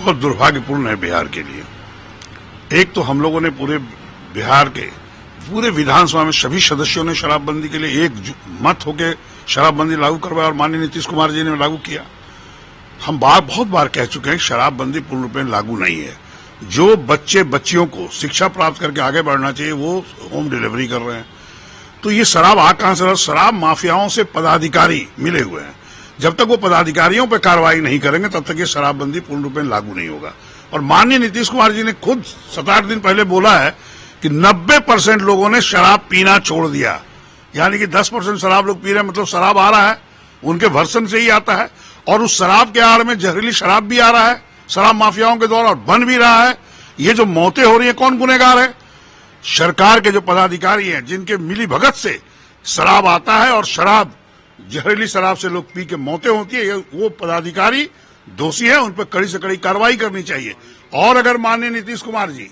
बहुत दुर्भाग्यपूर्ण है बिहार के लिए। एक तो हम लोगों ने पूरे बिहार के पूरे विधानसभा में सभी सदस्यों ने शराबबंदी के लिए एक मत होकर शराबबंदी लागू करवाया और माननीय नीतीश कुमार जी ने लागू किया। हम बहुत बार कह चुके हैं शराबबंदी पूर्ण रूप में लागू नहीं है। जो बच्चियों को शिक्षा प्राप्त करके आगे बढ़ना चाहिए वो होम डिलीवरी कर रहे हैं। तो ये शराब आ कहां से रहा? शराब माफियाओं से पदाधिकारी मिले हुए हैं। जब तक वो पदाधिकारियों पर कार्रवाई नहीं करेंगे तब तक ये शराबबंदी पूर्ण रूप में लागू नहीं होगा। और माननीय नीतीश कुमार जी ने खुद 7-8 दिन पहले बोला है कि 90% लोगों ने शराब पीना छोड़ दिया। यानी कि 10% शराब लोग पी रहे हैं, मतलब शराब आ रहा है, उनके वर्षन से ही आता है। और उस शराब के आड़ में जहरीली शराब भी आ रहा है शराब माफियाओं के द्वारा, और बन भी रहा है। ये जो मौतें हो रही है, कौन गुनहगार है? सरकार के जो पदाधिकारी हैं, जिनके मिली भगत से शराब आता है और शराब जहरीली शराब से लोग पी के मौतें होती है, वो पदाधिकारी दोषी है। उन पर कड़ी से कड़ी कार्रवाई करनी चाहिए। और अगर माननीय नीतीश कुमार जी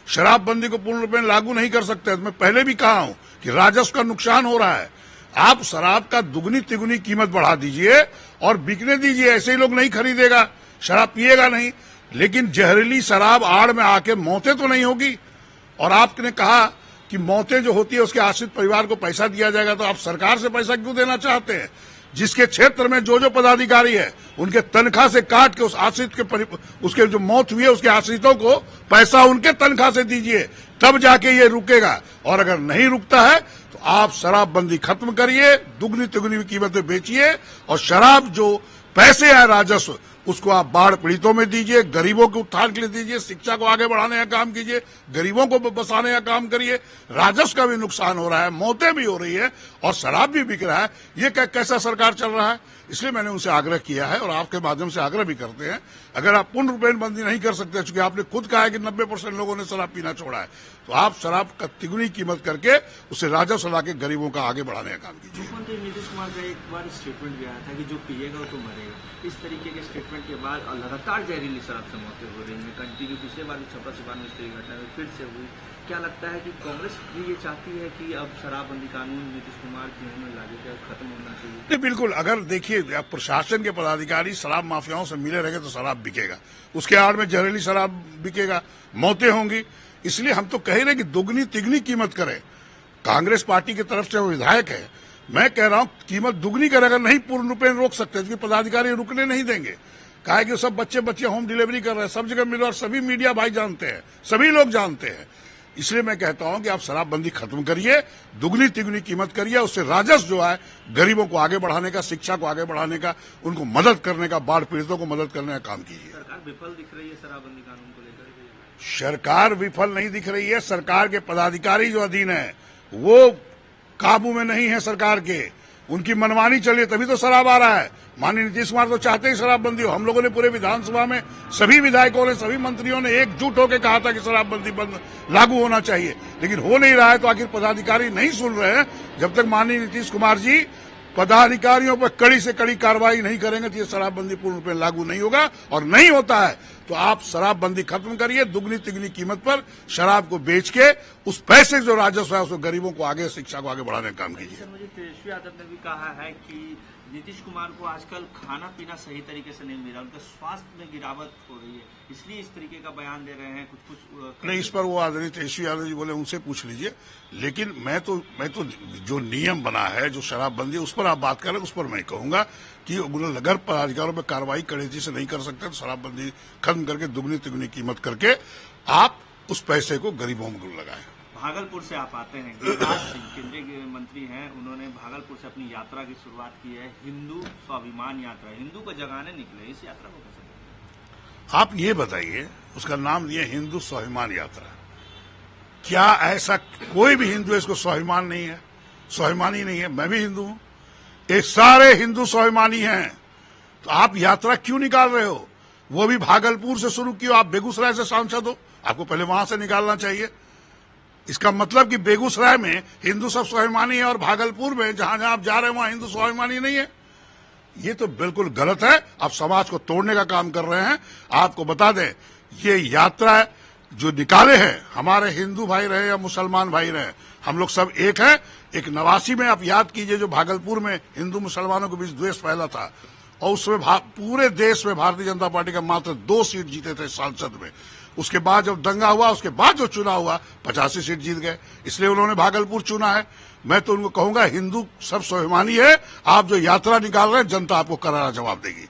शराबबंदी को पूर्ण रूप में लागू नहीं कर सकते, तो मैं पहले भी कहा हूं कि राजस्व का नुकसान हो रहा है। आप शराब का दुगनी तिगुनी कीमत बढ़ा दीजिए और बिकने दीजिए, ऐसे ही लोग नहीं खरीदेगा, शराब पिएगा नहीं। लेकिन जहरीली शराब आड़ में आके मौतें तो नहीं होगी। और आपने कहा कि मौतें जो होती है उसके आश्रित परिवार को पैसा दिया जाएगा, तो आप सरकार से पैसा क्यों देना चाहते हैं? जिसके क्षेत्र में जो पदाधिकारी है उनके तनख्वाह से काट के उस आश्रित के उसके जो मौत हुई है उसके आश्रितों को पैसा उनके तनख्वाह से दीजिए, तब जाके ये रुकेगा। और अगर नहीं रुकता है तो आप शराबबंदी खत्म करिए, दुगनी तिगुनी कीमतें बेचिए, और शराब जो पैसे है राजस्व उसको आप बाढ़ पीड़ितों में दीजिए, गरीबों के उत्थान के लिए दीजिए, शिक्षा को आगे बढ़ाने का काम कीजिए, गरीबों को बसाने का काम करिए। राजस्व का भी नुकसान हो रहा है, मौतें भी हो रही है और शराब भी बिक रहा है। ये कैसा सरकार चल रहा है? इसलिए मैंने उनसे आग्रह किया है और आपके माध्यम से आग्रह भी करते हैं, अगर आप पूर्ण रूप में बंदी नहीं कर सकते, चूंकि आपने खुद कहा है कि 90% लोगों ने शराब पीना छोड़ा है, तो आप शराब का तिगुनी कीमत करके उसे राजस्व ला के गरीबों का आगे बढ़ाने का काम कीजिए। मुख्यमंत्री नीतीश कुमार का एक बार स्टेटमेंट भी आया था कि जो पिएगा वो तो मरेगा। इस तरीके के स्टेटमेंट के बाद लगातार जहरीली शराब से मौतें हो रही है कंटिन्यू। पिछले बार भी छपरा सिवान में इस तरह की घटना हुई, फिर से हुई। क्या लगता है कि कांग्रेस भी ये चाहती है कि अब शराबबंदी कानून नीतीश कुमार जी में लागू कर खत्म होना चाहिए? नहीं, बिल्कुल। अगर देखिए प्रशासन के पदाधिकारी शराब माफियाओं से मिले रहेंगे तो शराब बिकेगा, उसके आड़ में जहरीली शराब बिकेगा, मौतें होंगी। इसलिए हम तो कह रहे हैं कि दुगनी तिगनी कीमत करें। कांग्रेस पार्टी की तरफ से वो विधायक है, मैं कह रहा हूं कीमत दुगनी करेगा। नहीं पूर्ण रूप में रोक सकते क्योंकि पदाधिकारी रुकने नहीं देंगे। कहा कि सब बच्चे होम डिलीवरी कर रहे हैं, सब जगह मिले, और सभी मीडिया भाई जानते हैं, सभी लोग जानते हैं। इसलिए मैं कहता हूं कि आप शराबबंदी खत्म करिए, दुगनी तिगुनी कीमत करिए, उससे राजस्व जो है गरीबों को आगे बढ़ाने का, शिक्षा को आगे बढ़ाने का, उनको मदद करने का, बाढ़ पीड़ितों को मदद करने का काम कीजिए। सरकार विफल दिख रही है शराबबंदी कानून को लेकर? सरकार विफल नहीं दिख रही है, सरकार के पदाधिकारी जो अधीन है वो काबू में नहीं है सरकार के, उनकी मनमानी चलिए तभी तो शराब आ रहा है। माननीय नीतीश कुमार तो चाहते ही शराबबंदी हो। हम लोगों ने पूरे विधानसभा में सभी विधायकों ने, सभी मंत्रियों ने एकजुट होकर कहा था कि शराबबंदी बंद लागू होना चाहिए, लेकिन हो नहीं रहा है। तो आखिर पदाधिकारी नहीं सुन रहे हैं। जब तक माननीय नीतीश कुमार जी पदाधिकारियों पर कड़ी से कड़ी कार्रवाई नहीं करेंगे तो ये शराबबंदी पूर्ण रूप में लागू नहीं होगा। और नहीं होता है तो आप शराबबंदी खत्म करिए, दुगनी तिगनी कीमत पर शराब को बेच के उस पैसे जो राजस्व है उसको गरीबों को आगे, शिक्षा को आगे बढ़ाने का काम कीजिए। मुझे तेजस्वी यादव ने भी कहा है कि नीतीश कुमार को आजकल खाना पीना सही तरीके से नहीं मिल रहा, उनके स्वास्थ्य में गिरावट हो रही है, इसलिए इस तरीके का बयान दे रहे हैं। कुछ नहीं, इस पर वो आदरणीय तेजस्वी यादव जी बोले, उनसे पूछ लीजिए। लेकिन मैं तो जो नियम बना है, जो शराबबंदी, उस पर आप बात करें, उस पर मैं कहूंगा कि अगर पदाधिकारियों पर कार्रवाई कड़े से नहीं कर सकते तो शराबबंदी खत्म करके दुगनी तिगुनी कीमत करके आप उस पैसे को गरीबों को लगाएं। भागलपुर से आप आते हैं, गिरिराज सिंह केंद्रीय मंत्री हैं, उन्होंने भागलपुर से अपनी यात्रा की शुरुआत की है, हिंदू स्वाभिमान यात्रा। हिंदू को जगाने निकले, इस यात्रा को कैसे? आप ये बताइए, उसका नाम दिए हिंदू स्वाभिमान यात्रा। क्या ऐसा कोई भी हिंदू इसको स्वाभिमान नहीं है? स्वाभिमानी नहीं है? मैं भी हिंदू हूं, ये सारे हिंदू स्वाभिमानी हैं। तो आप यात्रा क्यों निकाल रहे हो? वो भी भागलपुर से शुरू की हो। आप बेगूसराय से सांसद हो, आपको पहले वहां से निकालना चाहिए। इसका मतलब कि बेगूसराय में हिंदू सब स्वाभिमानी है और भागलपुर में जहां जहां आप जा रहे हैं वहां हिंदू स्वाभिमानी नहीं है। ये तो बिल्कुल गलत है। आप समाज को तोड़ने का काम कर रहे हैं। आपको बता दें, ये यात्रा जो निकाले हैं, हमारे हिंदू भाई रहे या मुसलमान भाई रहे, हम लोग सब एक हैं। एक 89 में आप याद कीजिए, जो भागलपुर में हिंदू मुसलमानों के बीच द्वेष फैला था, और उस समय पूरे देश में भारतीय जनता पार्टी का मात्र 2 सीट जीते थे सांसद में। उसके बाद जब दंगा हुआ, उसके बाद जो चुनाव हुआ 85 सीट जीत गए, इसलिए उन्होंने भागलपुर चुना है। मैं तो उनको कहूंगा हिंदू सब स्वाभिमानी है, आप जो यात्रा निकाल रहे हैं जनता आपको करारा जवाब देगी।